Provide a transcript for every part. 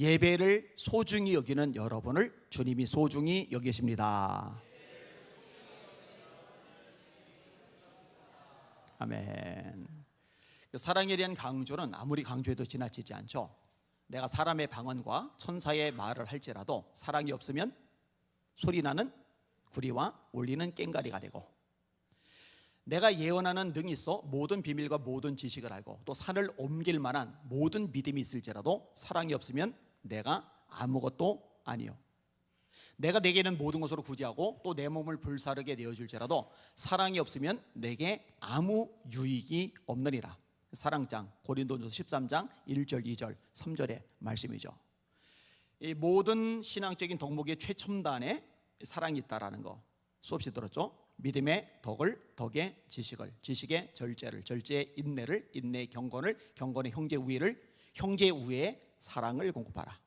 예배를 소중히 여기는 여러분을 주님이 소중히 여기십니다. 아멘. 사랑에 대한 강조는 아무리 강조해도 지나치지 않죠. 내가 사람의 방언과 천사의 말을 할지라도 사랑이 없으면 소리나는 구리와 울리는 꽹과리가 되고, 내가 예언하는 능이 있어 모든 비밀과 모든 지식을 알고 또 산을 옮길 만한 모든 믿음이 있을지라도 사랑이 없으면 내가 아무것도 아니요. 내가 내게는 모든 것으로 구제하고 또 내 몸을 불사르게 내어줄지라도 사랑이 없으면 내게 아무 유익이 없느니라. 사랑장 고린도전서 13장 1절 2절 3절의 말씀이죠. 이 모든 신앙적인 덕목의 최첨단에 사랑이 있다라는 거 수없이 들었죠. 믿음의 덕을, 덕의 지식을, 지식의 절제를, 절제의 인내를, 인내의 경건을, 경건의 형제 우애를, 형제 우애의 사랑을 공급하라.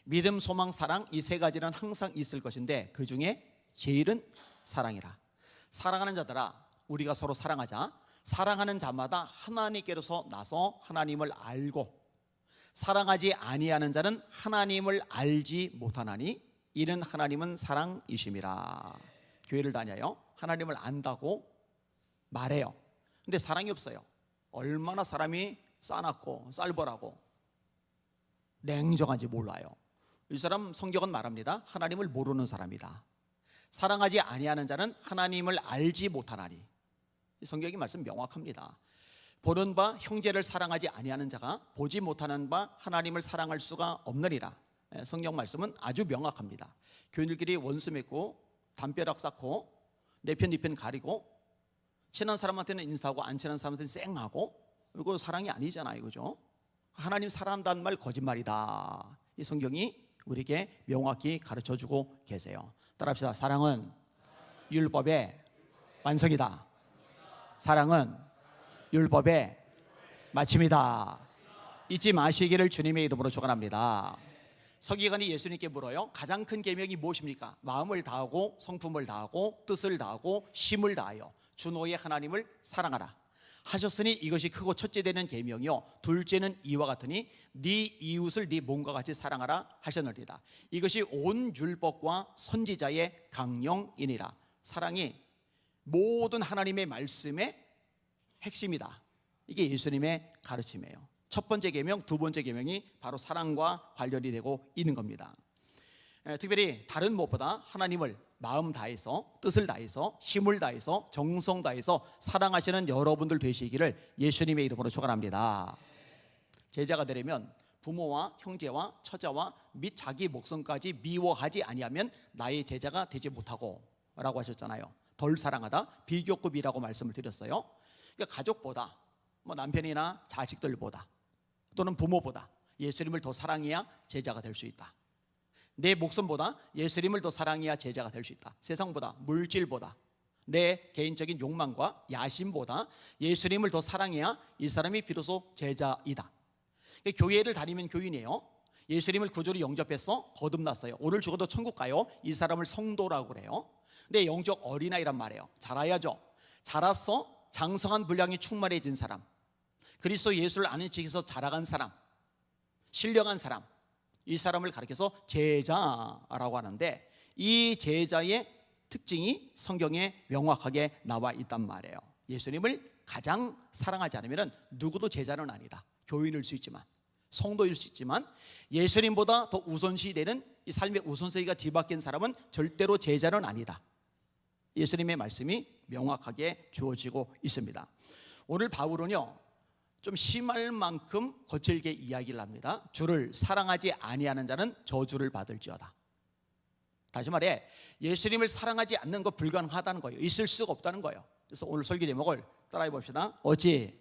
믿음, 소망, 사랑 이 세 가지는 항상 있을 것인데 그 중에 제일은 사랑이라. 사랑하는 자들아 우리가 서로 사랑하자. 사랑하는 자마다 하나님께로서 나서 하나님을 알고, 사랑하지 아니하는 자는 하나님을 알지 못하나니 이는 하나님은 사랑이심이라. 교회를 다녀요. 하나님을 안다고 말해요. 근데 사랑이 없어요. 얼마나 사람이 싸납고 쌀벌하고 냉정한지 몰라요. 이 사람 성경은 말합니다. 하나님을 모르는 사람이다. 사랑하지 아니하는 자는 하나님을 알지 못하나니. 성경의 말씀 명확합니다. 보는 바 형제를 사랑하지 아니하는 자가 보지 못하는 바 하나님을 사랑할 수가 없느니라. 성경 말씀은 아주 명확합니다. 교인들끼리 원수 맺고 담벼락 쌓고 내 편 네 편 가리고 친한 사람한테는 인사하고 안 친한 사람한테는 쌩하고, 이거 사랑이 아니잖아요, 그죠? 하나님 사랑한다는 말 거짓말이다. 이 성경이 우리에게 명확히 가르쳐주고 계세요. 따라합시다. 사랑은 율법의 완성이다. 사랑은 율법의 마침이다. 잊지 마시기를 주님의 이름으로 축원합니다. 서기관이 예수님께 물어요. 가장 큰 계명이 무엇입니까? 마음을 다하고 성품을 다하고 뜻을 다하고 힘을 다하여 주 너의 하나님을 사랑하라 하셨으니 이것이 크고 첫째 되는 계명이요 둘째는 이와 같으니 네 이웃을 네 몸과 같이 사랑하라 하셨느니라. 이것이 온 율법과 선지자의 강령이니라. 사랑이 모든 하나님의 말씀의 핵심이다. 이게 예수님의 가르침이에요. 첫 번째 계명, 두 번째 계명이 바로 사랑과 관련이 되고 있는 겁니다. 특별히 다른 무엇보다 하나님을 마음 다해서, 뜻을 다해서, 힘을 다해서, 정성 다해서 사랑하시는 여러분들 되시기를 예수님의 이름으로 축원합니다. 제자가 되려면 부모와 형제와 처자와 및 자기 목숨까지 미워하지 아니하면 나의 제자가 되지 못하고 라고 하셨잖아요. 덜 사랑하다 비교급이라고 말씀을 드렸어요. 그러니까 가족보다 남편이나 자식들보다 또는 부모보다 예수님을 더 사랑해야 제자가 될 수 있다. 내 목숨보다 예수님을 더 사랑해야 제자가 될 수 있다. 세상보다, 물질보다, 내 개인적인 욕망과 야심보다 예수님을 더 사랑해야 이 사람이 비로소 제자이다. 그러니까 교회를 다니면 교인이에요. 예수님을 구주로 영접해서 거듭났어요. 오늘 죽어도 천국 가요. 이 사람을 성도라고 그래요. 근데 영적 어린아이란 말이에요. 자라야죠. 자라서 장성한 분량이 충만해진 사람, 그리스도 예수를 아는 지식에서 자라간 사람, 신령한 사람, 이 사람을 가리켜서 제자라고 하는데 이 제자의 특징이 성경에 명확하게 나와 있단 말이에요. 예수님을 가장 사랑하지 않으면 누구도 제자는 아니다. 교인일 수 있지만, 성도일 수 있지만 예수님보다 더 우선시 되는 이 삶의 우선순위가 뒤바뀐 사람은 절대로 제자는 아니다. 예수님의 말씀이 명확하게 주어지고 있습니다. 오늘 바울은요 좀 심할 만큼 거칠게 이야기를 합니다. 주를 사랑하지 아니하는 자는 저주를 받을지어다. 다시 말해 예수님을 사랑하지 않는 거 불가능하다는 거예요. 있을 수가 없다는 거예요. 그래서 오늘 설교 제목을 따라해 봅시다. 어찌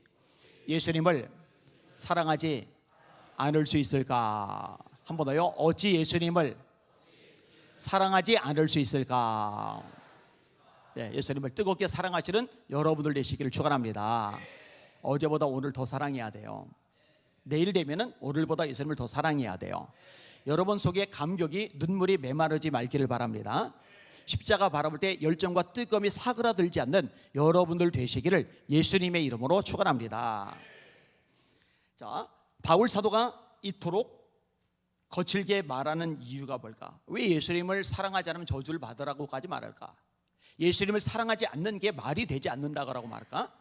예수님을 사랑하지 않을 수 있을까? 한 번 더요. 어찌 예수님을 사랑하지 않을 수 있을까? 네, 예수님을 뜨겁게 사랑하시는 여러분들 되시기를 축원합니다. 어제보다 오늘 더 사랑해야 돼요. 내일 되면은 오늘보다 예수님을 더 사랑해야 돼요. 여러분 속에 감격이, 눈물이 메마르지 말기를 바랍니다. 십자가 바라볼 때 열정과 뜨거움이 사그라들지 않는 여러분들 되시기를 예수님의 이름으로 축원합니다. 자, 바울 사도가 이토록 거칠게 말하는 이유가 뭘까? 왜 예수님을 사랑하지 않으면 저주를 받으라고까지 말할까? 예수님을 사랑하지 않는 게 말이 되지 않는다고 말할까?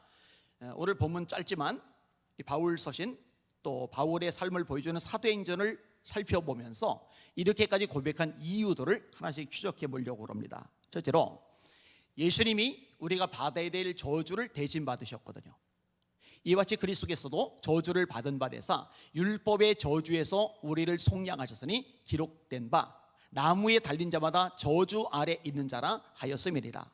오늘 본문 짧지만 바울 서신 또 바울의 삶을 보여주는 사도행전을 살펴보면서 이렇게까지 고백한 이유들을 하나씩 추적해 보려고 합니다. 첫째로 예수님이 우리가 받아야 될 저주를 대신 받으셨거든요. 이와 같이 그리스도께서도 저주를 받은 바 되사 율법의 저주에서 우리를 속량하셨으니 기록된 바 나무에 달린 자마다 저주 아래 있는 자라 하였음이니라.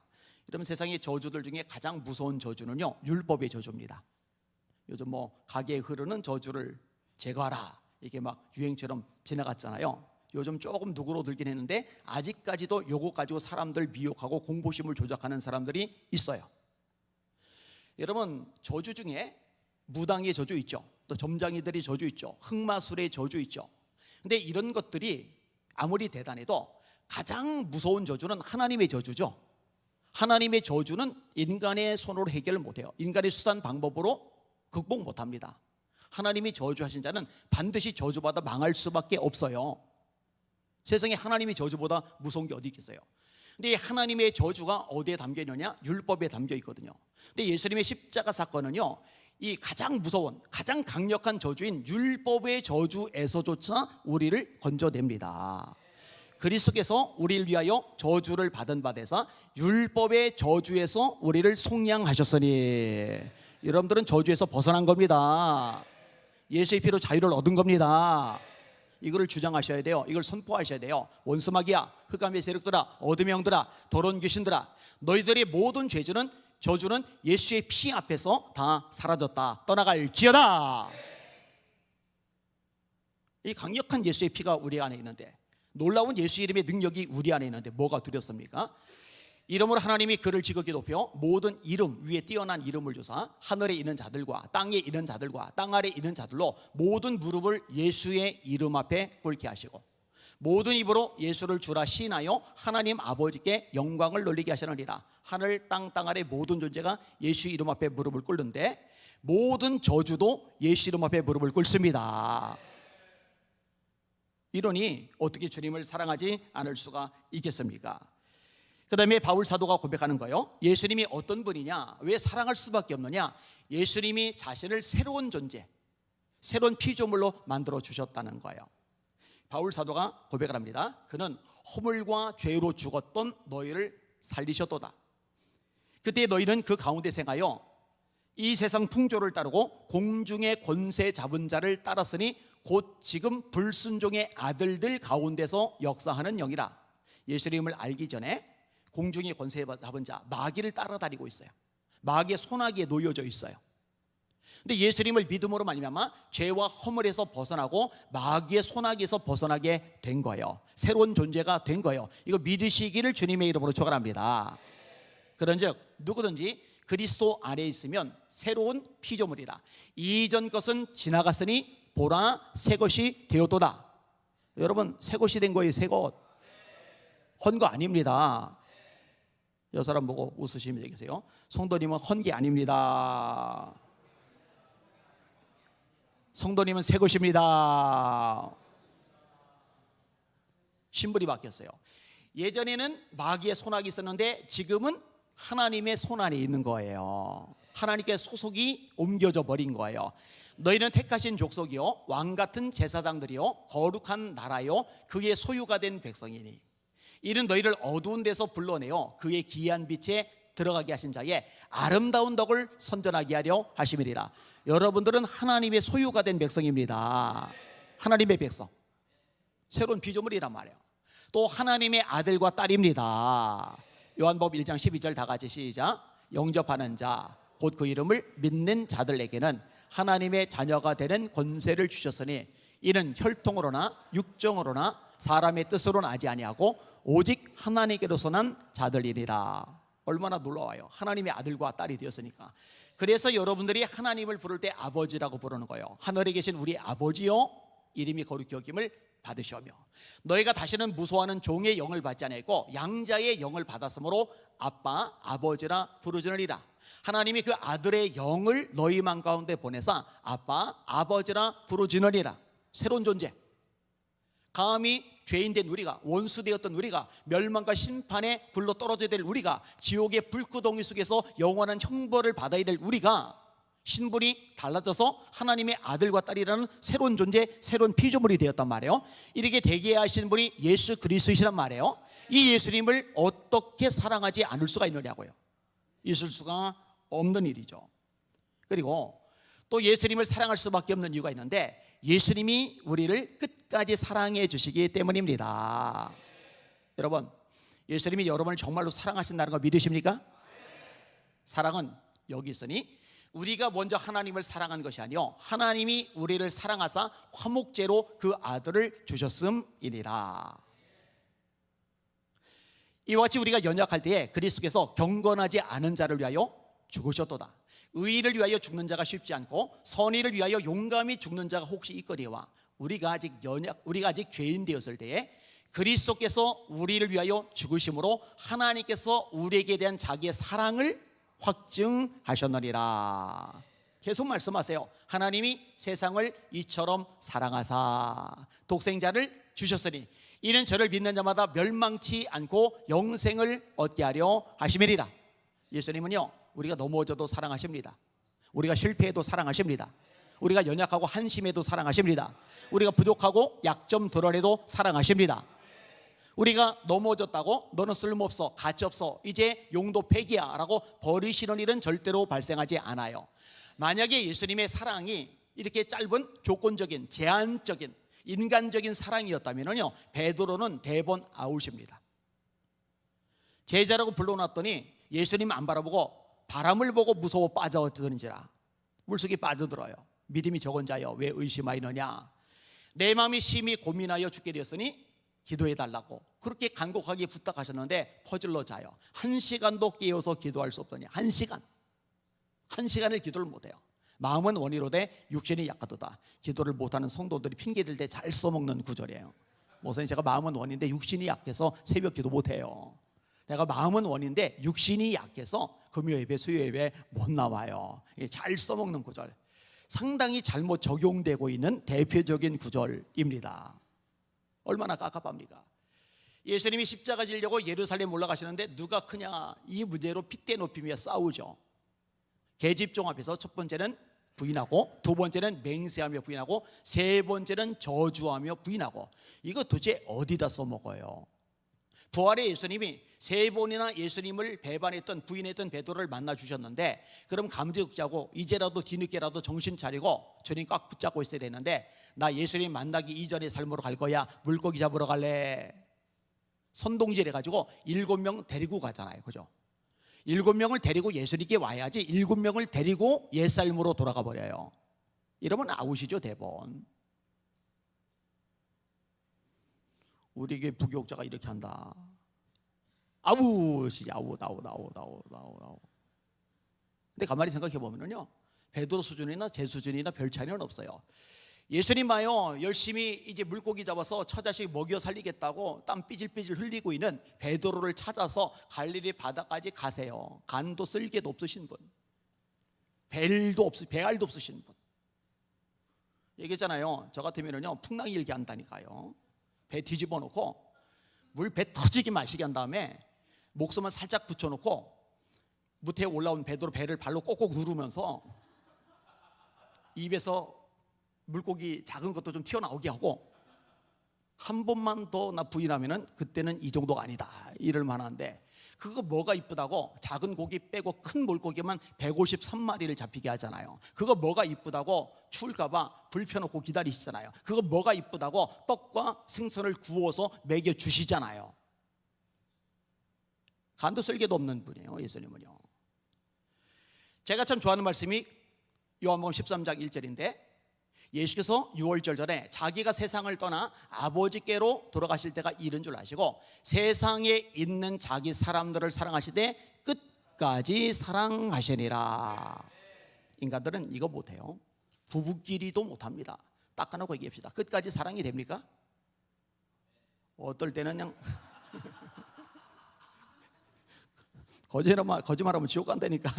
여러분, 세상의 저주들 중에 가장 무서운 저주는요, 율법의 저주입니다. 요즘 가게에 흐르는 저주를 제거하라, 이게 막 유행처럼 지나갔잖아요. 요즘 조금 누그러들긴 했는데 아직까지도 요거 가지고 사람들 미혹하고 공포심을 조작하는 사람들이 있어요. 여러분, 저주 중에 무당의 저주 있죠. 또 점장이들의 저주 있죠. 흑마술의 저주 있죠. 근데 이런 것들이 아무리 대단해도 가장 무서운 저주는 하나님의 저주죠. 하나님의 저주는 인간의 손으로 해결 못해요. 인간의 수단 방법으로 극복 못합니다. 하나님이 저주하신 자는 반드시 저주받아 망할 수밖에 없어요. 세상에 하나님의 저주보다 무서운 게 어디 있겠어요? 근데 하나님의 저주가 어디에 담겨 있느냐? 율법에 담겨 있거든요. 근데 예수님의 십자가 사건은요, 이 가장 무서운, 가장 강력한 저주인 율법의 저주에서조차 우리를 건져냅니다. 그리스도께서 우리를 위하여 저주를 받은 바 되사 율법의 저주에서 우리를 속량하셨으니, 여러분들은 저주에서 벗어난 겁니다. 예수의 피로 자유를 얻은 겁니다. 이거를 주장하셔야 돼요. 이걸 선포하셔야 돼요. 원수마귀야, 흑암의 세력들아, 어둠의 영들아, 더러운 귀신들아, 너희들의 모든 저주는 예수의 피 앞에서 다 사라졌다, 떠나갈지어다. 이 강력한 예수의 피가 우리 안에 있는데, 놀라운 예수 이름의 능력이 우리 안에 있는데 뭐가 두렵습니까? 이름으로 하나님이 그를 지극히 높여 모든 이름 위에 뛰어난 이름을 주사 하늘에 있는 자들과 땅에 있는 자들과 땅 아래 있는 자들로 모든 무릎을 예수의 이름 앞에 꿇게 하시고 모든 입으로 예수를 주라 시인하여 하나님 아버지께 영광을 돌리게 하시느니라. 하늘 땅 아래 모든 존재가 예수 이름 앞에 무릎을 꿇는데 모든 저주도 예수 이름 앞에 무릎을 꿇습니다. 이러니 어떻게 주님을 사랑하지 않을 수가 있겠습니까? 그 다음에 바울 사도가 고백하는 거예요. 예수님이 어떤 분이냐, 왜 사랑할 수밖에 없느냐, 예수님이 자신을 새로운 존재, 새로운 피조물로 만들어 주셨다는 거예요. 바울 사도가 고백을 합니다. 그는 허물과 죄로 죽었던 너희를 살리셨도다. 그때 너희는 그 가운데 생하여 이 세상 풍조를 따르고 공중의 권세 잡은 자를 따랐으니 곧 지금 불순종의 아들들 가운데서 역사하는 영이라. 예수님을 알기 전에 공중의 권세 잡은 자, 마귀를 따라다니고 있어요. 마귀의 손아귀에 놓여져 있어요. 근데 예수님을 믿음으로 말미암아 죄와 허물에서 벗어나고 마귀의 손아귀에서 벗어나게 된 거예요. 새로운 존재가 된 거예요. 이거 믿으시기를 주님의 이름으로 축원합니다. 그런즉 누구든지 그리스도 안에 있으면 새로운 피조물이라. 이전 것은 지나갔으니 보라 새 것이 되었도다. 여러분, 새 것이 된 거예요. 새 것. 헌 거 아닙니다. 여 사람 보고 웃으시면 되겠어요. 성도님은 헌 게 아닙니다. 성도님은 새 것입니다. 신분이 바뀌었어요. 예전에는 마귀의 손아귀 있었는데 지금은 하나님의 손 안에 있는 거예요. 하나님께 소속이 옮겨져 버린 거예요. 너희는 택하신 족속이요 왕같은 제사장들이요 거룩한 나라요 그의 소유가 된 백성이니 이는 너희를 어두운 데서 불러내어 그의 기이한 빛에 들어가게 하신 자의 아름다운 덕을 선전하게 하려 하심이리라. 여러분들은 하나님의 소유가 된 백성입니다. 하나님의 백성, 새로운 피조물이란 말이에요. 또 하나님의 아들과 딸입니다. 요한복음 1장 12절 다 같이 시작. 영접하는 자 곧 그 이름을 믿는 자들에게는 하나님의 자녀가 되는 권세를 주셨으니 이는 혈통으로나 육정으로나 사람의 뜻으로 나지 아니하고 오직 하나님께로서 난 자들이니라. 얼마나 놀라워요. 하나님의 아들과 딸이 되었으니까. 그래서 여러분들이 하나님을 부를 때 아버지라고 부르는 거예요. 하늘에 계신 우리 아버지요 이름이 거룩히 여김을 받으시오며 너희가 다시는 무소하는 종의 영을 받지 아니하고 양자의 영을 받았으므로 아빠 아버지라 부르짖으리라. 하나님이 그 아들의 영을 너희 맘 가운데 보내사 아빠 아버지라 부르짖으리라. 새로운 존재. 감히 죄인된 우리가, 원수되었던 우리가, 멸망과 심판에 굴러 떨어져야 될 우리가, 지옥의 불구덩이 속에서 영원한 형벌을 받아야 될 우리가 신분이 달라져서 하나님의 아들과 딸이라는 새로운 존재, 새로운 피조물이 되었단 말이에요. 이렇게 되게 하신 분이 예수 그리스도이시란 말이에요. 이 예수님을 어떻게 사랑하지 않을 수가 있느냐고요. 있을 수가 없는 일이죠. 그리고 또 예수님을 사랑할 수밖에 없는 이유가 있는데, 예수님이 우리를 끝까지 사랑해 주시기 때문입니다. 여러분, 예수님이 여러분을 정말로 사랑하신다는 거 믿으십니까? 사랑은 여기 있으니 우리가 먼저 하나님을 사랑한 것이 아니요, 하나님이 우리를 사랑하사 화목제로 그 아들을 주셨음이니라. 이와 같이 우리가 연약할 때에 그리스도께서 경건하지 않은 자를 위하여 죽으셨도다. 의를 위하여 죽는 자가 쉽지 않고 선의를 위하여 용감히 죽는 자가 혹시 있거니와, 우리가 아직 죄인 되었을 때에 그리스도께서 우리를 위하여 죽으심으로 하나님께서 우리에게 대한 자기의 사랑을 확증하셨느니라. 계속 말씀하세요. 하나님이 세상을 이처럼 사랑하사 독생자를 주셨으니 이는 저를 믿는 자마다 멸망치 않고 영생을 얻게 하려 하심이리라. 예수님은요, 우리가 넘어져도 사랑하십니다. 우리가 실패해도 사랑하십니다. 우리가 연약하고 한심해도 사랑하십니다. 우리가 부족하고 약점 드러내도 사랑하십니다. 우리가 넘어졌다고 너는 쓸모없어, 가치없어, 이제 용도 폐기야 라고 버리시는 일은 절대로 발생하지 않아요. 만약에 예수님의 사랑이 이렇게 짧은 조건적인 제한적인 인간적인 사랑이었다면요, 베드로는 대번 아웃입니다. 제자라고 불러놨더니 예수님 안 바라보고 바람을 보고 무서워 빠져드는지라. 물속에 빠져들어요. 믿음이 적은 자여 왜 의심하이느냐. 내 마음이 심히 고민하여 죽게 되었으니 기도해달라고 그렇게 간곡하게 부탁하셨는데 퍼질러 자요. 1시간도 깨어서 기도할 수 없더니 1시간을 기도를 못해요. 마음은 원이로되 육신이 약하도다. 기도를 못하는 성도들이 핑계댈 때 잘 써먹는 구절이에요. 목사님, 제가 마음은 원인데 육신이 약해서 새벽 기도 못해요. 내가 마음은 원인데 육신이 약해서 금요예배 수요예배 못 나와요. 잘 써먹는 구절, 상당히 잘못 적용되고 있는 대표적인 구절입니다. 얼마나 깝깝합니까? 예수님이 십자가 지려고 예루살렘 올라가시는데 누가 크냐, 이 문제로 핏대 높이며 싸우죠. 계집종 앞에서 첫 번째는 부인하고, 두 번째는 맹세하며 부인하고, 세 번째는 저주하며 부인하고. 이거 도대체 어디다 써먹어요? 부활의 예수님이 세 번이나 예수님을 배반했던 부인했던 베드로를 만나 주셨는데, 그럼 감격자고 이제라도 뒤늦게라도 정신 차리고 주님 꽉 붙잡고 있어야 되는데, 나 예수님 만나기 이전의 삶으로 갈 거야, 물고기 잡으러 갈래, 선동질 해가지고 7명 데리고 가잖아요. 그죠? 7명을 데리고 예수님께 와야지 7명을 데리고 옛삶으로 돌아가 버려요. 이러면 아웃이죠, 대본. 우리 교회 부교육자가 이렇게 한다. 아웃이지, 아웃. 근데 가만히 생각해 보면요, 베드로 수준이나 제 수준이나 별 차이는 없어요. 예수님 봐요, 열심히 이제 물고기 잡아서 처자식 먹여 살리겠다고 땀 삐질삐질 흘리고 있는 베드로를 찾아서 갈릴리 바다까지 가세요. 간도 쓸개도 없으신 분, 배알도 없으신 분. 얘기했잖아요. 저 같으면요 풍랑이 일게 한다니까요. 배 뒤집어 놓고 물 배 터지게 마시게 한 다음에 목숨은 살짝 붙여놓고 무태에 올라온 베드로 배를 발로 꼭꼭 누르면서 입에서 물고기 작은 것도 좀 튀어나오게 하고, 한 번만 더 나 부인하면은 그때는 이 정도가 아니다 이럴 만한데, 그거 뭐가 이쁘다고 작은 고기 빼고 큰 물고기만 153마리를 잡히게 하잖아요. 그거 뭐가 이쁘다고 추울까봐 불 펴놓고 기다리시잖아요. 그거 뭐가 이쁘다고 떡과 생선을 구워서 먹여주시잖아요. 간도 쓸개도 없는 분이에요, 예수님은요. 제가 참 좋아하는 말씀이 요한복음 13장 1절인데, 예수께서 유월절 전에 자기가 세상을 떠나 아버지께로 돌아가실 때가 이른 줄 아시고 세상에 있는 자기 사람들을 사랑하시되 끝까지 사랑하시니라. 인간들은 이거 못해요. 부부끼리도 못합니다. 닦아놓고 얘기합시다. 끝까지 사랑이 됩니까? 어떨 때는 그냥 거짓말하면 지옥 간다니까.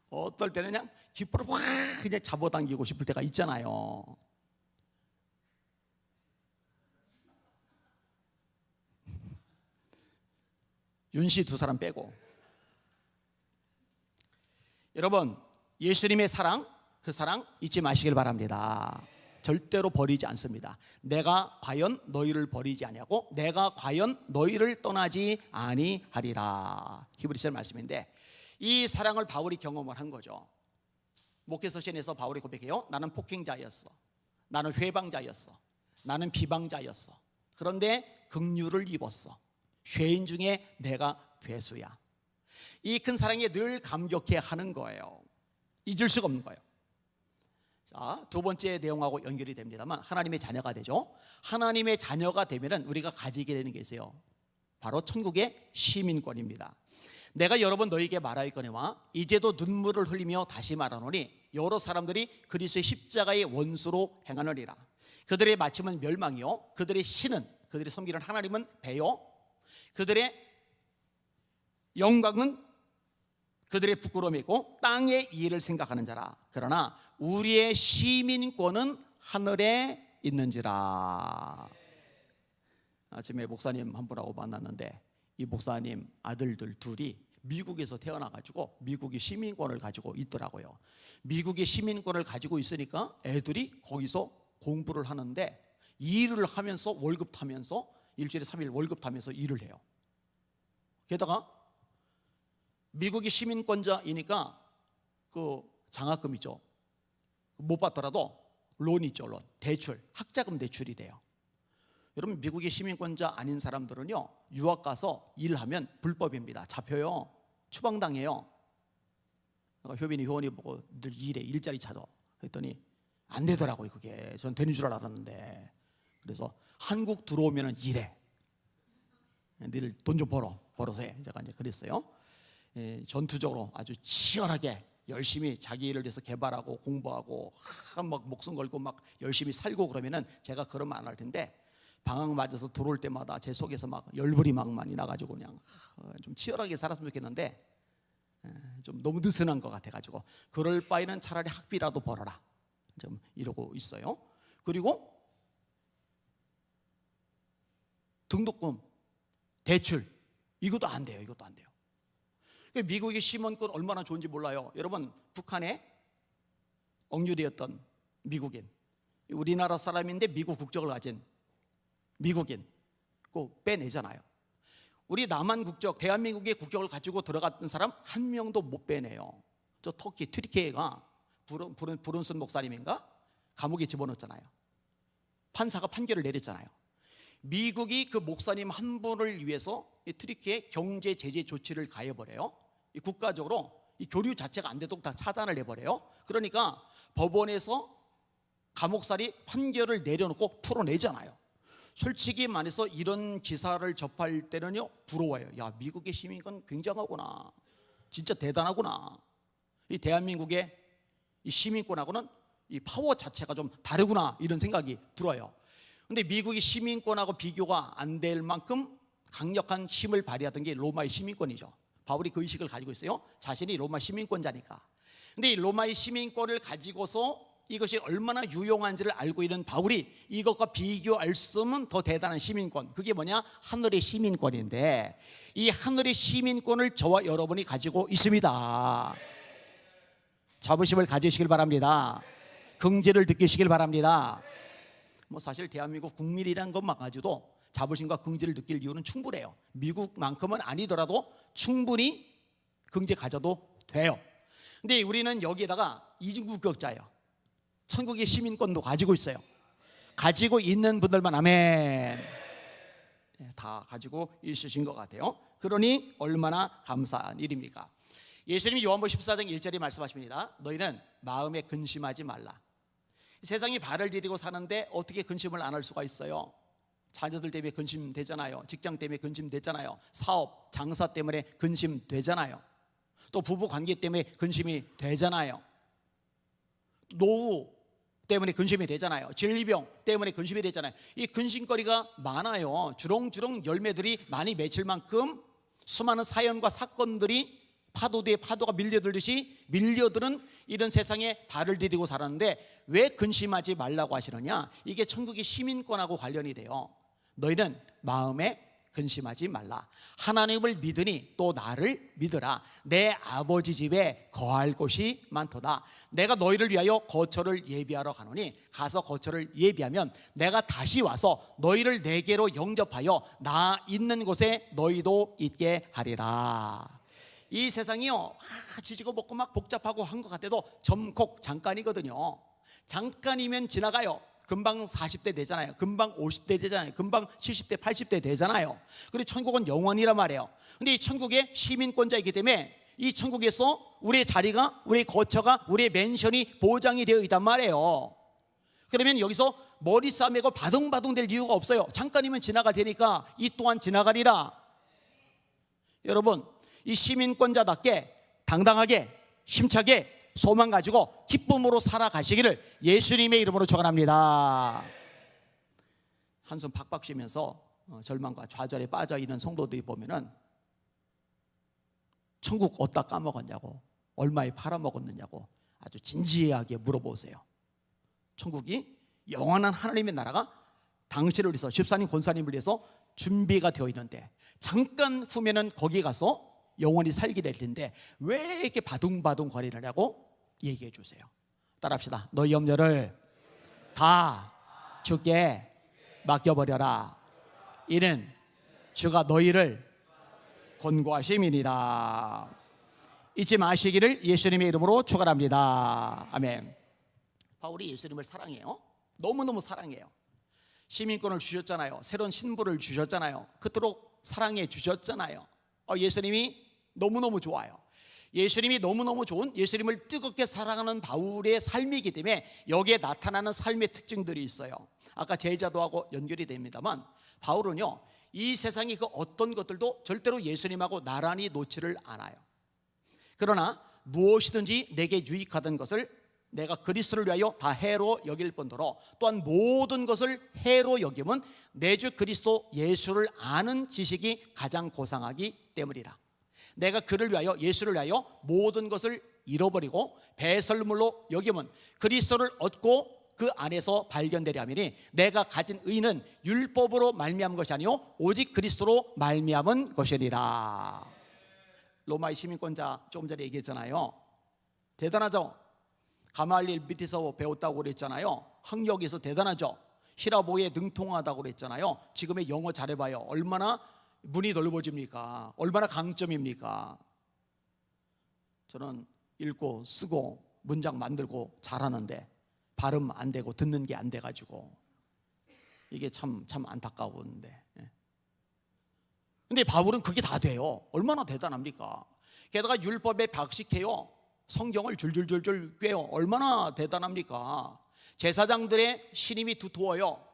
어떨 때는 그냥 깃불을 확 그냥 잡아당기고 싶을 때가 있잖아요. 윤씨 두 사람 빼고. 여러분, 예수님의 사랑, 그 사랑 잊지 마시길 바랍니다. 절대로 버리지 않습니다. 내가 과연 너희를 버리지 아니하고 내가 과연 너희를 떠나지 아니하리라. 히브리서 말씀인데, 이 사랑을 바울이 경험을 한 거죠. 목회서신에서 바울이 고백해요. 나는 폭행자였어, 나는 회방자였어, 나는 비방자였어. 그런데 긍휼을 입었어. 죄인 중에 내가 괴수야. 이 큰 사랑에 늘 감격해 하는 거예요. 잊을 수가 없는 거예요. 자, 두 번째 내용하고 연결이 됩니다만, 하나님의 자녀가 되죠. 하나님의 자녀가 되면은 우리가 가지게 되는 게 있어요. 바로 천국의 시민권입니다. 내가 여러 번 너희에게 말하였거니와 이제도 눈물을 흘리며 다시 말하노니 여러 사람들이 그리스도의 십자가의 원수로 행하느니라. 그들의 마침은 멸망이요 그들의 신은, 그들이 섬기는 하나님은 배요 그들의 영광은 그들의 부끄러움이고 땅의 이해를 생각하는 자라. 그러나 우리의 시민권은 하늘에 있는지라. 아침에 목사님 한 분하고 만났는데, 이 목사님 아들들 둘이 미국에서 태어나가지고 미국의 시민권을 가지고 있더라고요. 미국의 시민권을 가지고 있으니까 애들이 거기서 공부를 하는데, 일을 하면서 월급 타면서, 일주일에 3일 월급 타면서 일을 해요. 게다가 미국의 시민권자이니까 그 장학금 있죠, 못 받더라도 론 있죠, 론, 대출, 학자금 대출이 돼요. 여러분, 미국의 시민권자 아닌 사람들은요, 유학 가서 일하면 불법입니다. 잡혀요. 추방당해요. 효빈이 효원이 보고 늘 일해, 일자리 찾아. 그랬더니 안 되더라고요. 그게 전 되는 줄 알았는데. 그래서 한국 들어오면 일해. 니들 돈 좀 벌어서 해. 제가 이제 그랬어요. 전투적으로 아주 치열하게 열심히 자기 일을 위해서 개발하고 공부하고 막 목숨 걸고 막 열심히 살고 그러면은 제가 그러면 안 할 텐데, 방학 맞아서 들어올 때마다 제 속에서 막 열불이 막 많이 나가지고 그냥 좀 치열하게 살았으면 좋겠는데, 좀 너무 느슨한 것 같아가지고 그럴 바에는 차라리 학비라도 벌어라, 좀 이러고 있어요. 그리고 등록금, 대출, 이것도 안 돼요. 이것도 안 돼요. 미국의 시민권 얼마나 좋은지 몰라요. 여러분, 북한에 억류되었던 미국인, 우리나라 사람인데 미국 국적을 가진 미국인 꼭 빼내잖아요. 우리 남한 국적, 대한민국의 국적을 가지고 들어갔던 사람 한 명도 못 빼내요. 저 터키, 튀르키예가 브룬슨 목사님인가 감옥에 집어넣었잖아요. 판사가 판결을 내렸잖아요. 미국이 그 목사님 한 분을 위해서 이 튀르키예 경제 제재 조치를 가해버려요. 이 국가적으로 이 교류 자체가 안 되도록 다 차단을 해버려요. 그러니까 법원에서 감옥살이 판결을 내려놓고 풀어내잖아요. 솔직히 말해서 이런 기사를 접할 때는요, 부러워요. 야, 미국의 시민권 굉장하구나, 진짜 대단하구나. 이 대한민국의 이 시민권하고는 이 파워 자체가 좀 다르구나, 이런 생각이 들어요. 근데 미국의 시민권하고 비교가 안 될 만큼 강력한 힘을 발휘하던 게 로마의 시민권이죠. 바울이 그 의식을 가지고 있어요. 자신이 로마 시민권자니까. 근데 이 로마의 시민권을 가지고서 이것이 얼마나 유용한지를 알고 있는 바울이 이것과 비교할 수 없는 더 대단한 시민권, 그게 뭐냐? 하늘의 시민권인데, 이 하늘의 시민권을 저와 여러분이 가지고 있습니다. 자부심을 가지시길 바랍니다. 긍지를 느끼시길 바랍니다. 뭐 사실 대한민국 국민이라는 것만 가지고도 자부심과 긍지를 느낄 이유는 충분해요. 미국만큼은 아니더라도 충분히 긍지 가져도 돼요. 근데 우리는 여기에다가 이중국적자예요. 천국의 시민권도 가지고 있어요. 가지고 있는 분들만 아멘. 다 가지고 있으신 것 같아요. 그러니 얼마나 감사한 일입니까? 예수님이 요한복음 14장 1절에 말씀하십니다. 너희는 마음에 근심하지 말라. 세상이 발을 디디고 사는데 어떻게 근심을 안 할 수가 있어요? 자녀들 때문에 근심되잖아요. 직장 때문에 근심되잖아요. 사업, 장사 때문에 근심되잖아요. 또 부부 관계 때문에 근심이 되잖아요. 노후 때문에 근심이 되잖아요. 질병 때문에 근심이 되잖아요. 이 근심거리가 많아요. 주렁주렁 열매들이 많이 맺힐 만큼 수많은 사연과 사건들이 파도 뒤에 파도가 밀려들듯이 밀려드는 이런 세상에 발을 디디고 살았는데, 왜 근심하지 말라고 하시느냐? 이게 천국의 시민권하고 관련이 돼요. 너희는 마음에 근심하지 말라. 하나님을 믿으니 또 나를 믿으라. 내 아버지 집에 거할 곳이 많도다. 내가 너희를 위하여 거처를 예비하러 가노니 가서 거처를 예비하면 내가 다시 와서 너희를 내게로 영접하여 나 있는 곳에 너희도 있게 하리라. 이 세상이요, 지지고 볶고 막 복잡하고 한 것 같아도 점콕 잠깐이거든요. 잠깐이면 지나가요. 금방 40대 되잖아요. 금방 50대 되잖아요. 금방 70대 80대 되잖아요. 그리고 천국은 영원이란 말이에요. 근데 이 천국의 시민권자이기 때문에 이 천국에서 우리의 자리가, 우리의 거처가, 우리의 맨션이 보장이 되어 있단 말이에요. 그러면 여기서 머리 싸매고 바둥바둥 될 이유가 없어요. 잠깐이면 지나갈 테니까 이 또한 지나가리라. 여러분, 이 시민권자답게 당당하게 힘차게 소망 가지고 기쁨으로 살아가시기를 예수님의 이름으로 축원합니다. 한숨 팍팍 쉬면서 절망과 좌절에 빠져 있는 성도들이 보면은 천국 어디다 까먹었냐고, 얼마에 팔아먹었느냐고 아주 진지하게 물어보세요. 천국이 영원한 하나님의 나라가 당신을 위해서, 집사님 권사님을 위해서 준비가 되어 있는데 잠깐 후면은 거기 가서 영원히 살게 될 텐데 왜 이렇게 바둥바둥 거리느냐고 얘기해 주세요. 따라합시다. 너희 염려를 다 주께 맡겨버려라. 이는 주가 너희를 권고하심이니라. 잊지 마시기를 예수님의 이름으로 축원합니다. 아멘. 바울이 예수님을 사랑해요. 너무너무 사랑해요. 시민권을 주셨잖아요. 새로운 신분을 주셨잖아요. 그토록 사랑해 주셨잖아요. 예수님이 너무너무 좋아요. 예수님이 너무너무 좋은, 예수님을 뜨겁게 사랑하는 바울의 삶이기 때문에 여기에 나타나는 삶의 특징들이 있어요. 아까 제자도하고 연결이 됩니다만 바울은요, 이 세상의 그 어떤 것들도 절대로 예수님하고 나란히 놓지를 않아요. 그러나 무엇이든지 내게 유익하던 것을 내가 그리스도를 위하여 다 해로 여길 뿐더러 또한 모든 것을 해로 여김은 내 주 그리스도 예수를 아는 지식이 가장 고상하기 때문이라. 내가 그를 위하여, 예수를 위하여 모든 것을 잃어버리고 배설물로 여김은 그리스도를 얻고 그 안에서 발견되려 함이니 내가 가진 의는 율법으로 말미암은 것이 아니요 오직 그리스도로 말미암은 것이니라. 로마의 시민권자 조금 전에 얘기했잖아요. 대단하죠. 가말리엘 밑에서 배웠다고 그랬잖아요. 학력에서 대단하죠. 히라보에 능통하다고 그랬잖아요. 지금의 영어 잘해봐요. 얼마나 문이 넓어집니까? 얼마나 강점입니까? 저는 읽고 쓰고 문장 만들고 잘하는데 발음 안 되고 듣는 게 안 돼가지고 이게 참 안타까운데. 근데 바울은 그게 다 돼요. 얼마나 대단합니까? 게다가 율법에 박식해요. 성경을 줄줄줄줄 꿰요. 얼마나 대단합니까? 제사장들의 신임이 두터워요.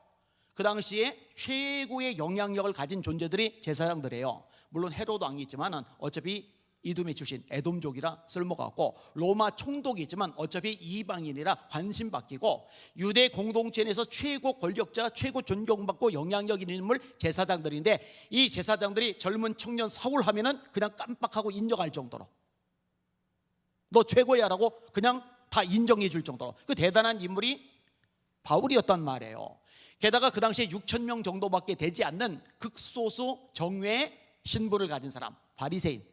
그 당시에 최고의 영향력을 가진 존재들이 제사장들이에요. 물론 헤로도 왕이 있지만 어차피 이두메 출신 에돔족이라 쓸모가 없고, 로마 총독이 있지만 어차피 이방인이라 관심 바뀌고, 유대 공동체 내에서 최고 권력자, 최고 존경받고 영향력 있는 인물 제사장들인데, 이 제사장들이 젊은 청년 사울 하면은 그냥 깜빡하고 인정할 정도로, 너 최고야 라고 그냥 다 인정해 줄 정도로 그 대단한 인물이 바울이었단 말이에요. 게다가 그 당시에 6,000명 정도밖에 되지 않는 극소수 정예의 신분을 가진 사람, 바리새인.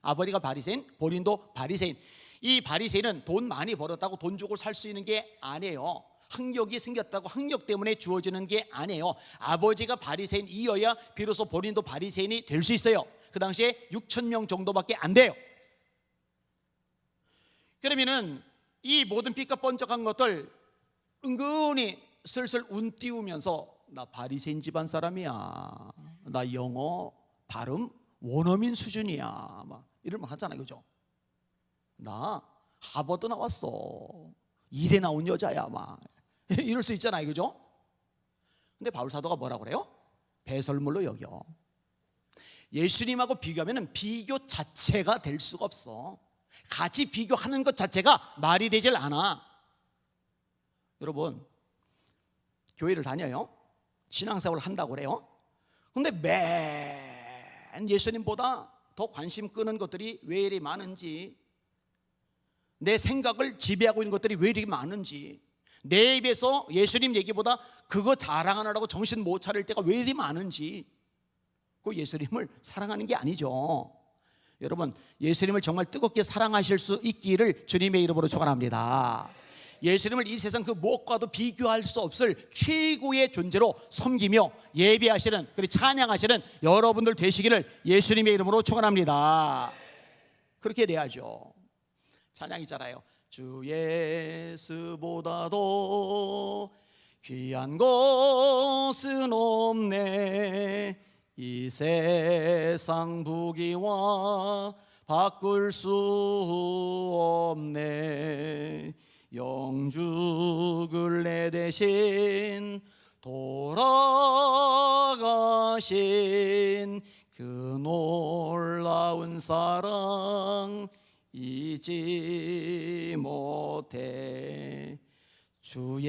아버지가 바리새인, 본인도 바리새인. 이 바리새인은 돈 많이 벌었다고 돈 주고 살 수 있는 게 아니에요. 학력이 생겼다고 학력 때문에 주어지는 게 아니에요. 아버지가 바리새인이어야 비로소 본인도 바리새인이 될 수 있어요. 그 당시에 6,000명 정도밖에 안 돼요. 그러면은 이 모든 삐까뻔쩍한 것들 은근히 슬슬 운 띄우면서 나 바리새인 집안 사람이야, 나 영어 발음 원어민 수준이야, 막 이러면 하잖아요, 그죠? 나 하버드 나왔어, 일에 나온 여자야, 막 이럴 수 있잖아요, 그죠? 근데 바울 사도가 뭐라고 그래요? 배설물로 여겨. 예수님하고 비교하면 비교 자체가 될 수가 없어. 같이 비교하는 것 자체가 말이 되질 않아. 여러분, 교회를 다녀요. 신앙생활을 한다고 그래요. 근데 맨 예수님보다 더 관심 끄는 것들이 왜 이리 많은지, 내 생각을 지배하고 있는 것들이 왜 이리 많은지, 내 입에서 예수님 얘기보다 그거 자랑하느라고 정신 못 차릴 때가 왜 이리 많은지, 그 예수님을 사랑하는 게 아니죠. 여러분, 예수님을 정말 뜨겁게 사랑하실 수 있기를 주님의 이름으로 축원합니다. 예수님을 이 세상 그 무엇과도 비교할 수 없을 최고의 존재로 섬기며 예배하시는, 그리고 찬양하시는 여러분들 되시기를 예수님의 이름으로 축원합니다. 그렇게 돼야죠. 찬양 있잖아요. 주 예수보다도 귀한 것은 없네. 이 세상 부귀와 바꿀 수 없네. 영죽을 내 대신 돌아가신 그 놀라운 사랑 잊지 못해. 주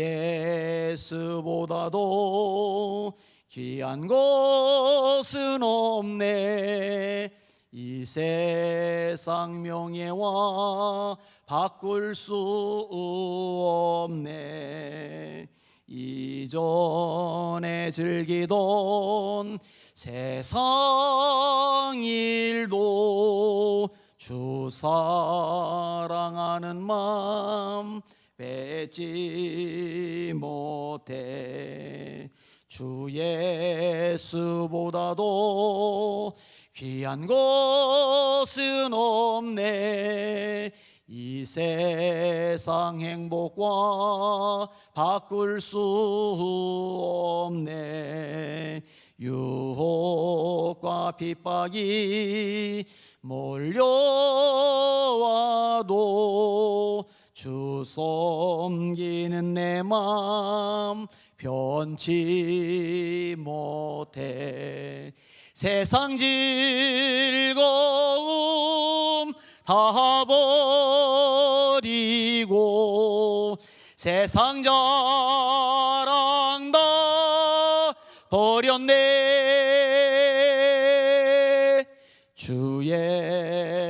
예수보다도 귀한 것은 없네. 이 세상 명예와 바꿀 수 없네. 이전에 즐기던 세상 일도 주 사랑하는 마음 뺏지 못해. 주 예수보다도 귀한 것은 없네. 이 세상 행복과 바꿀 수 없네. 유혹과 핍박이 몰려와도 주 섬기는 내 맘 변치 못해. 세상 즐거움 다 버리고 세상 자랑 다 버렸네. 주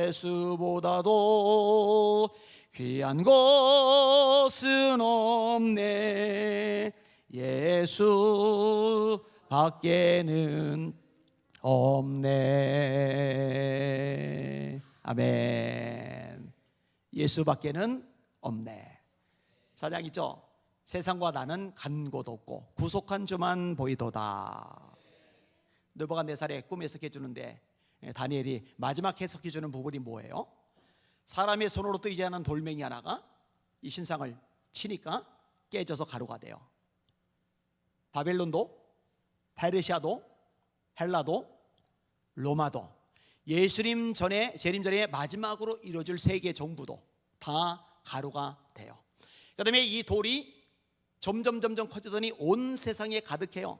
예수보다도 귀한 것은 없네. 예수 밖에는 없네. 아멘. 예수 밖에는 없네. 사장 있죠? 세상과 나는 간 곳 없고 구속한 주만 보이도다. 느부갓네살의 꿈 해석해 주는데 다니엘이 마지막 해석해 주는 부분이 뭐예요? 사람의 손으로 뜨지 않은 돌멩이 하나가 이 신상을 치니까 깨져서 가루가 돼요. 바벨론도, 페르시아도, 헬라도, 로마도, 예수님 전에, 재림 전에 마지막으로 이루어질 세계 정부도 다 가루가 돼요. 그 다음에 이 돌이 점점 커지더니 온 세상에 가득해요.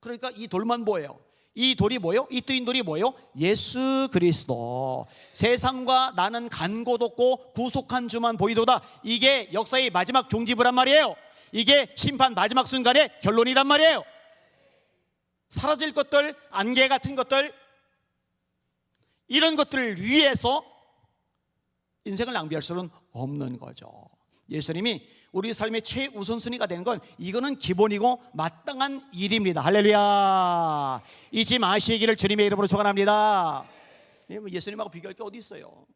그러니까 이 돌만 뭐예요? 이 돌이 뭐예요? 이 뜨인 돌이 뭐예요? 예수 그리스도. 세상과 나는 간 곳 없고 구속한 주만 보이도다. 이게 역사의 마지막 종지부란 말이에요. 이게 심판 마지막 순간의 결론이란 말이에요. 사라질 것들, 안개 같은 것들, 이런 것들을 위해서 인생을 낭비할 수는 없는 거죠. 예수님이 우리 삶의 최우선순위가 되는 건 이거는 기본이고 마땅한 일입니다. 할렐루야. 잊지 마시기를 주님의 이름으로 축원합니다. 예수님하고 비교할 게 어디 있어요?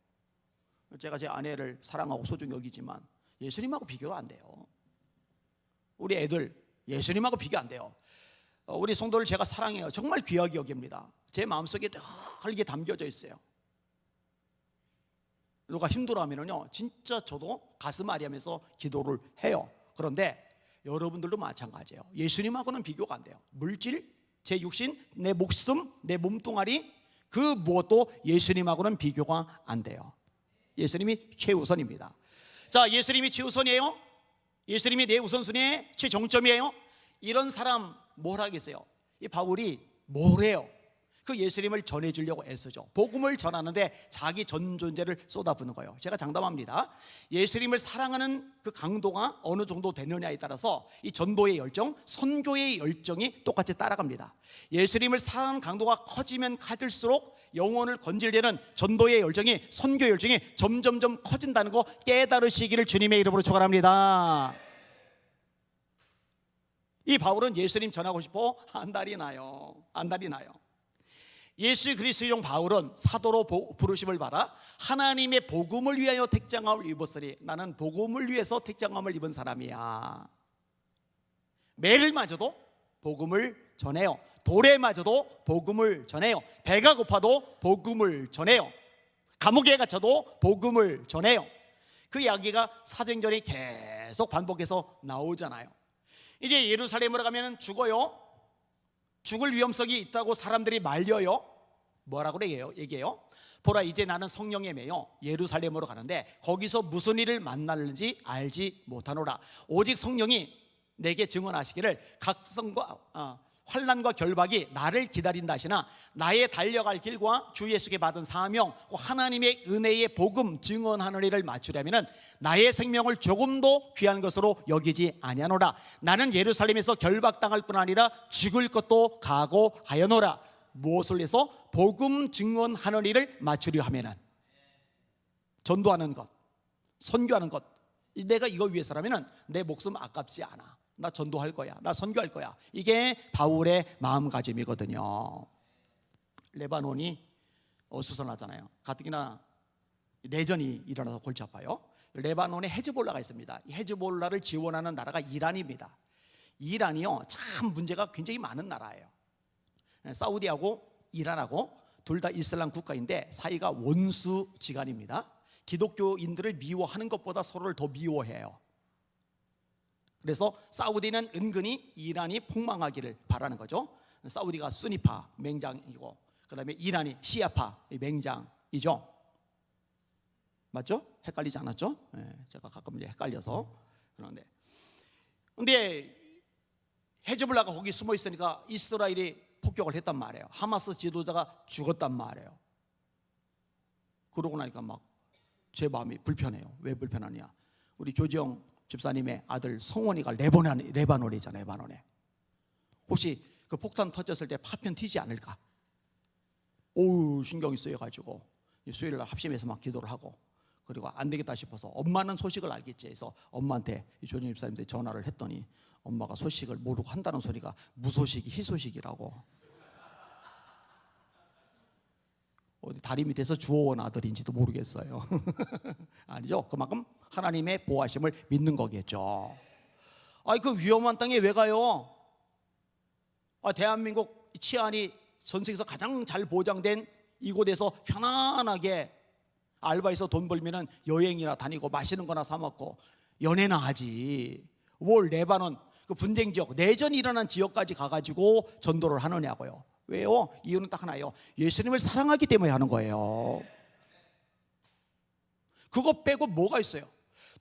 제가 제 아내를 사랑하고 소중히 여기지만 예수님하고 비교가 안 돼요. 우리 애들 예수님하고 비교 안 돼요. 우리 성도를 제가 사랑해요. 정말 귀하게 여깁니다. 제 마음속에 늘 이게 담겨져 있어요. 누가 힘들어하면요 진짜 저도 가슴 아리하면서 기도를 해요. 그런데 여러분들도 마찬가지예요. 예수님하고는 비교가 안 돼요. 물질, 제 육신, 내 목숨, 내 몸뚱아리, 그 무엇도 예수님하고는 비교가 안 돼요. 예수님이 최우선입니다. 자, 예수님이 최우선이에요? 예수님이 내 우선순위의 최정점이에요? 이런 사람 뭘 하겠어요? 이 바울이 뭘 해요? 그 예수님을 전해주려고 애쓰죠. 복음을 전하는데 자기 전 존재를 쏟아붓는 거예요. 제가 장담합니다. 예수님을 사랑하는 그 강도가 어느 정도 되느냐에 따라서 이 전도의 열정, 선교의 열정이 똑같이 따라갑니다. 예수님을 사랑하는 강도가 커지면 커질수록 영혼을 건질되는 전도의 열정이, 선교의 열정이 점점점 커진다는 거 깨달으시기를 주님의 이름으로 축원합니다. 이 바울은 예수님 전하고 싶어 안달이 나요. 예수 그리스도의 종 바울은 사도로 부르심을 받아 하나님의 복음을 위하여 택장함을 입었으니 나는 복음을 위해서 택장함을 입은 사람이야. 매를 맞아도 복음을 전해요. 돌에 맞아도 복음을 전해요. 배가 고파도 복음을 전해요. 감옥에 갇혀도 복음을 전해요. 그 이야기가 사도행전에 계속 반복해서 나오잖아요. 이제 예루살렘으로 가면 죽어요. 죽을 위험성이 있다고 사람들이 말려요. 뭐라고 얘기해요? 보라, 이제 나는 성령에 매여 예루살렘으로 가는데 거기서 무슨 일을 만날는지 알지 못하노라. 오직 성령이 내게 증언하시기를 각성과 환난과 결박이 나를 기다린다 하시나 나의 달려갈 길과 주 예수께 받은 사명 하나님의 은혜의 복음 증언하는 일을 맞추려면 나의 생명을 조금도 귀한 것으로 여기지 아니하노라. 나는 예루살렘에서 결박당할 뿐 아니라 죽을 것도 각오하여노라. 무엇을 해서? 복음 증언하는 일을 맞추려 하면은 전도하는 것, 선교하는 것. 내가 이거 위해서라면은 내 목숨 아깝지 않아. 나 전도할 거야. 나 선교할 거야. 이게 바울의 마음가짐이거든요. 레바논이 어수선하잖아요. 가뜩이나 내전이 일어나서 골치 아파요. 레바논에 헤즈볼라가 있습니다. 헤즈볼라를 지원하는 나라가 이란입니다. 이란이요, 참 문제가 굉장히 많은 나라예요. 사우디하고 이란하고 둘 다 이슬람 국가인데 사이가 원수지간입니다. 기독교인들을 미워하는 것보다 서로를 더 미워해요. 그래서 사우디는 은근히 이란이 폭망하기를 바라는 거죠. 사우디가 수니파 맹장이고 그 다음에 이란이 시아파 맹장이죠. 맞죠? 헷갈리지 않았죠? 네, 제가 가끔 이제 헷갈려서 그런데 근데 헤즈볼라가 거기 숨어 있으니까 이스라엘이 폭격을 했단 말이에요. 하마스 지도자가 죽었단 말이에요. 그러고 나니까 막 제 마음이 불편해요. 왜 불편하냐? 우리 조지영 집사님의 아들 성원이가 레바논이잖아요. 레바논에 혹시 그 폭탄 터졌을 때 파편 튀지 않을까? 오우, 신경이 쓰여가지고 수요일날 합심해서 막 기도를 하고, 그리고 안 되겠다 싶어서 엄마는 소식을 알겠지 해서 엄마한테 조지영 집사님한테 전화를 했더니 엄마가 소식을 모르고 한다는 소리가 무소식이 희소식이라고. 어디 다리 밑에서 주워온 아들인지도 모르겠어요. 아니죠. 그만큼 하나님의 보호하심을 믿는 거겠죠. 그 위험한 땅에 왜 가요? 대한민국 치안이 전 세계에서 가장 잘 보장된 이곳에서 편안하게 알바해서 돈 벌면은 여행이나 다니고 맛있는 거나 사 먹고 연애나 하지. 뭘 레바논 그 분쟁 지역, 내전이 일어난 지역까지 가가지고 전도를 하느냐고요. 왜요? 이유는 딱 하나예요. 예수님을 사랑하기 때문에 하는 거예요. 그거 빼고 뭐가 있어요?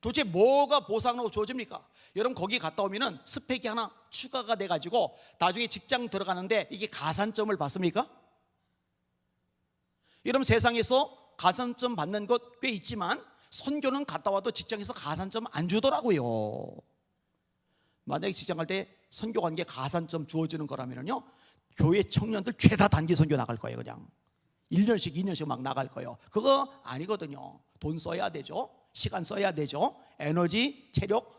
도대체 뭐가 보상으로 주어집니까? 여러분 거기 갔다 오면은 스펙이 하나 추가가 돼가지고 나중에 직장 들어가는데 이게 가산점을 받습니까? 여러분 세상에서 가산점 받는 것 꽤 있지만 선교는 갔다 와도 직장에서 가산점 안 주더라고요. 만약에 직장 갈 때 선교 간 게 가산점 주어지는 거라면요, 교회 청년들 죄다 단기 선교 나갈 거예요. 그냥 1년씩 2년씩 막 나갈 거예요. 그거 아니거든요. 돈 써야 되죠. 시간 써야 되죠. 에너지, 체력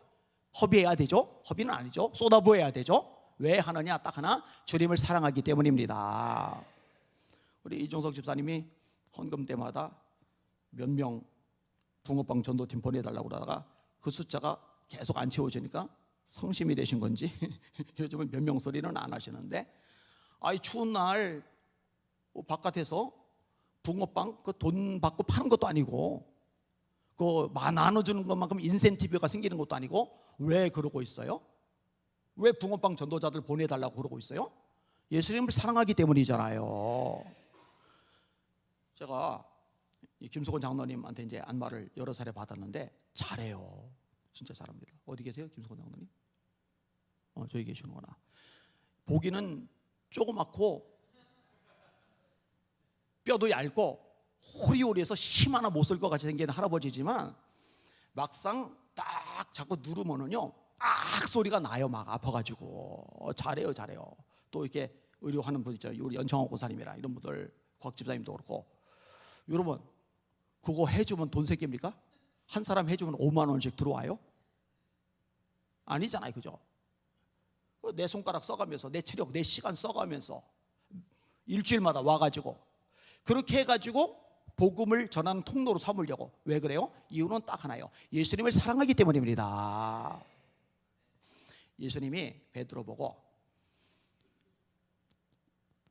허비해야 되죠. 허비는 아니죠. 쏟아부어야 되죠. 왜 하느냐? 딱 하나, 주님을 사랑하기 때문입니다. 우리 이종석 집사님이 헌금 때마다 몇 명 붕어빵 전도팀 보내달라고 그러다가 그 숫자가 계속 안 채워지니까 성심이 되신 건지 요즘은 몇 명 소리는 안 하시는데, 추운 날 바깥에서 붕어빵 그 돈 받고 파는 것도 아니고 그 나눠주는 것만큼 인센티브가 생기는 것도 아니고 왜 그러고 있어요? 왜 붕어빵 전도자들 보내달라고 그러고 있어요? 예수님을 사랑하기 때문이잖아요. 제가 김수건 장로님한테 이제 안마를 여러 차례 받았는데 잘해요. 진짜 잘합니다. 어디 계세요, 김수건 장로님? 저기 계시는구나. 보기는 조그맣고 뼈도 얇고 호리호리해서 힘 하나 못 쓸 것 같이 생긴 할아버지지만 막상 딱 자꾸 누르면은요 악 소리가 나요. 막 아파가지고. 잘해요. 또 이렇게 의료하는 분 있잖아요. 우리 연청호 고사님이랑 이런 분들, 곽 집사님도 그렇고. 여러분 그거 해주면 돈 새깁니까? 한 사람 해주면 5만 원씩 들어와요? 아니잖아요. 그죠? 내 손가락 써가면서 내 체력, 내 시간 써가면서 일주일마다 와가지고 그렇게 해가지고 복음을 전하는 통로로 삼으려고. 왜 그래요? 이유는 딱 하나예요. 예수님을 사랑하기 때문입니다. 예수님이 베드로 보고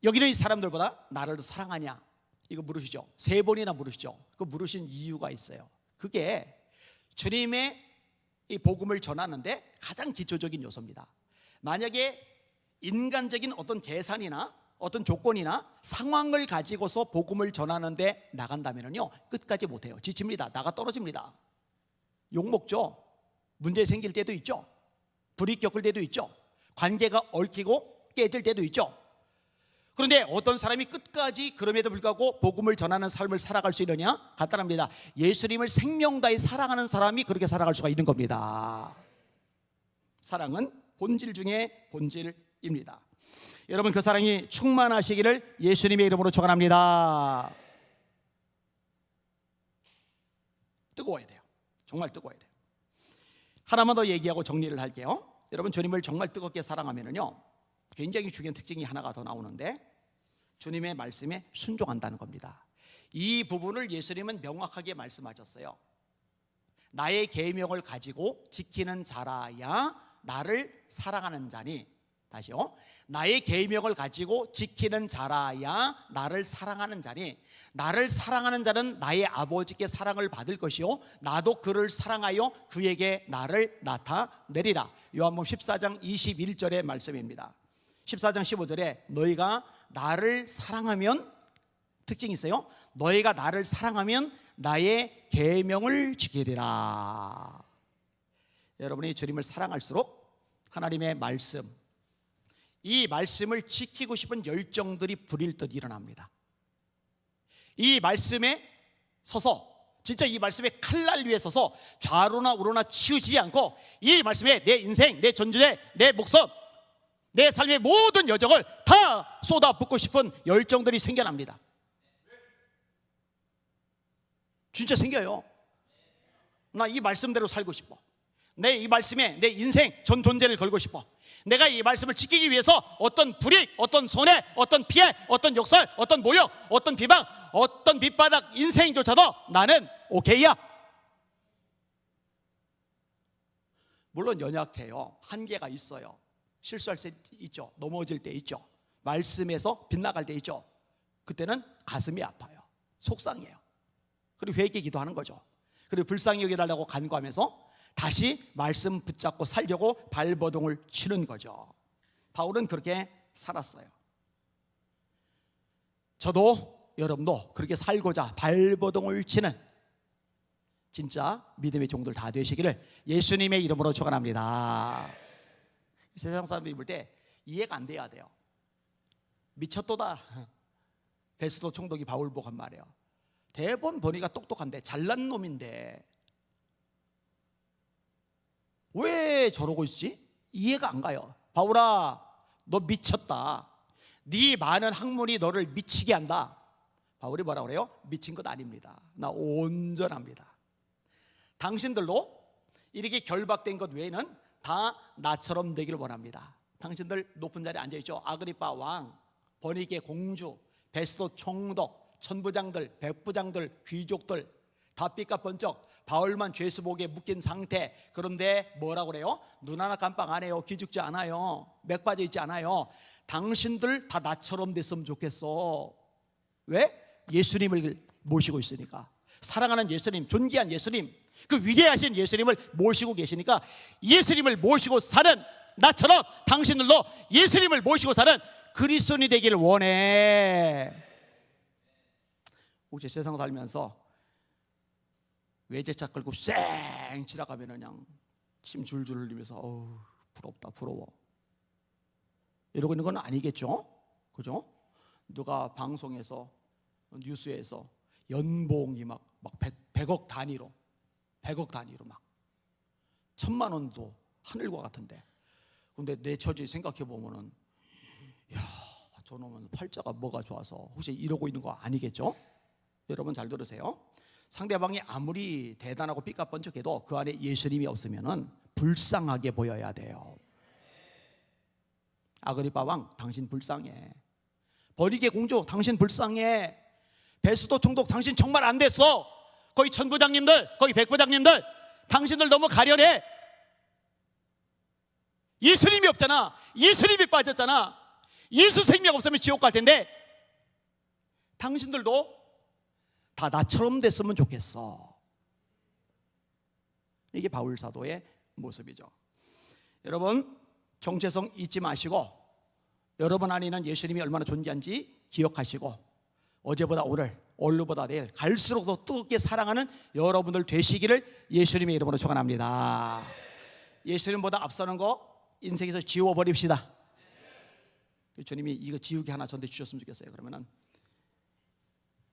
여기는 이 사람들보다 나를 더 사랑하냐 이거 물으시죠. 3번이나 물으시죠. 그 물으신 이유가 있어요. 그게 주님의 이 복음을 전하는데 가장 기초적인 요소입니다. 만약에 인간적인 어떤 계산이나 어떤 조건이나 상황을 가지고서 복음을 전하는데 나간다면요 끝까지 못해요. 지칩니다. 나가 떨어집니다. 욕먹죠. 문제 생길 때도 있죠. 불이익 겪을 때도 있죠. 관계가 얽히고 깨질 때도 있죠. 그런데 어떤 사람이 끝까지 그럼에도 불구하고 복음을 전하는 삶을 살아갈 수 있느냐? 간단합니다. 예수님을 생명 다해 사랑하는 사람이 그렇게 살아갈 수가 있는 겁니다. 사랑은 본질 중에 본질입니다. 여러분 그 사랑이 충만하시기를 예수님의 이름으로 축원합니다. 뜨거워야 돼요. 정말 뜨거워야 돼요. 하나만 더 얘기하고 정리를 할게요. 여러분 주님을 정말 뜨겁게 사랑하면은요 굉장히 중요한 특징이 하나가 더 나오는데 주님의 말씀에 순종한다는 겁니다. 이 부분을 예수님은 명확하게 말씀하셨어요. 나의 계명을 가지고 지키는 자라야 나를 사랑하는 자니. 다시요. 나의 계명을 가지고 지키는 자라야 나를 사랑하는 자니. 나를 사랑하는 자는 나의 아버지께 사랑을 받을 것이요 나도 그를 사랑하여 그에게 나를 나타내리라. 요한복음 14장 21절의 말씀입니다. 14장 15절에 너희가 나를 사랑하면 특징이 있어요. 너희가 나를 사랑하면 나의 계명을 지키리라. 여러분이 주님을 사랑할수록 하나님의 말씀, 이 말씀을 지키고 싶은 열정들이 불일 듯 일어납니다. 이 말씀에 서서 진짜 이 말씀의 칼날 위에 서서 좌로나 우로나 치우치지 않고 이 말씀에 내 인생, 내 전제, 내 목숨, 내 삶의 모든 여정을 다 쏟아붓고 싶은 열정들이 생겨납니다. 진짜 생겨요. 나 이 말씀대로 살고 싶어. 내 이 말씀에 내 인생 전 존재를 걸고 싶어. 내가 이 말씀을 지키기 위해서 어떤 불이익, 어떤 손해, 어떤 피해, 어떤 욕설, 어떤 모욕, 어떤 비방, 어떤 밑바닥 인생조차도 나는 오케이야. 물론 연약해요. 한계가 있어요. 실수할 때 있죠. 넘어질 때 있죠. 말씀에서 빗나갈 때 있죠. 그때는 가슴이 아파요. 속상해요. 그리고 회개 기도하는 거죠. 그리고 불쌍히 여겨달라고 간구하면서 다시 말씀 붙잡고 살려고 발버둥을 치는 거죠. 바울은 그렇게 살았어요. 저도 여러분도 그렇게 살고자 발버둥을 치는 진짜 믿음의 종들 다 되시기를 예수님의 이름으로 축원합니다. 세상 사람들이 볼 때 이해가 안 돼야 돼요. 미쳤도다. 베스도 총독이 바울 보고 한 말이에요. 대본 보니까 똑똑한데 잘난 놈인데 왜 저러고 있지? 이해가 안 가요. 바울아, 너 미쳤다. 네 많은 학문이 너를 미치게 한다. 바울이 뭐라 그래요? 미친 것 아닙니다. 나 온전합니다. 당신들도 이렇게 결박된 것 외에는 다 나처럼 되기를 원합니다. 당신들 높은 자리에 앉아있죠. 아그리파 왕, 버니게 공주, 베스도 총독, 천부장들, 백부장들, 귀족들 다 삐까번쩍 바울만 죄수복에 묶인 상태. 그런데 뭐라고 그래요? 눈 하나 깜빡 안 해요. 기죽지 않아요. 맥 빠져 있지 않아요. 당신들 다 나처럼 됐으면 좋겠어. 왜? 예수님을 모시고 있으니까. 사랑하는 예수님, 존귀한 예수님, 그 위대하신 예수님을 모시고 계시니까 예수님을 모시고 사는 나처럼 당신들도 예수님을 모시고 사는 그리스도인이 되기를 원해. 혹시 세상 살면서 외제차 끌고 쌩 지나가면 그냥 침 줄줄 흘리면서 어우 부럽다 부러워 이러고 있는 건 아니겠죠? 그죠? 누가 방송에서 뉴스에서 연봉이 막 100억 단위로 막 1000만 원도 하늘과 같은데, 근데 내 처지 생각해 보면은 야 저놈은 팔자가 뭐가 좋아서 혹시 이러고 있는 거 아니겠죠? 여러분 잘 들으세요. 상대방이 아무리 대단하고 삐까뻔쩍해도 그 안에 예수님이 없으면은 불쌍하게 보여야 돼요. 아그리파 왕, 당신 불쌍해. 버니게 공주 당신 불쌍해. 배수도 총독 당신 정말 안 됐어. 거기 천부장님들, 거기 백부장님들 당신들 너무 가련해. 예수님이 없잖아. 예수님이 빠졌잖아. 예수 생명 없으면 지옥 갈 텐데 당신들도 다 나처럼 됐으면 좋겠어. 이게 바울 사도의 모습이죠. 여러분, 정체성 잊지 마시고 여러분 안에 있는 예수님이 얼마나 존재한지 기억하시고 어제보다 오늘, 오늘보다 내일 갈수록 더 뜨겁게 사랑하는 여러분들 되시기를 예수님의 이름으로 축원합니다. 예수님보다 앞서는 거 인생에서 지워버립시다. 주님이 이거 지우개 하나 저한테 주셨으면 좋겠어요. 그러면은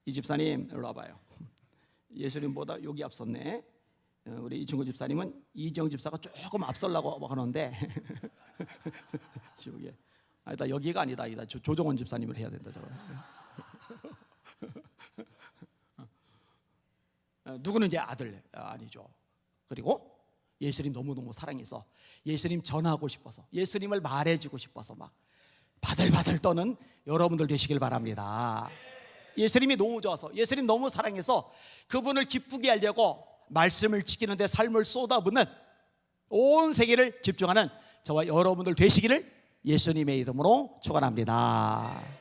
이 집사님 일로 와봐요. 예수님보다 여기 앞섰네. 우리 이충구 집사님은 이정 집사가 조금 앞서려고 하는데 지우개. 아니다, 여기가 아니다. 조정원 집사님을 해야 된다. 저거. 누구는 이제 아들 아니죠. 그리고 예수님 너무너무 사랑해서 예수님 전하고 싶어서 예수님을 말해주고 싶어서 막 바들바들 떠는 여러분들 되시길 바랍니다. 예수님이 너무 좋아서 예수님 너무 사랑해서 그분을 기쁘게 하려고 말씀을 지키는 데 삶을 쏟아붓는 온 세계를 집중하는 저와 여러분들 되시기를 예수님의 이름으로 축원합니다.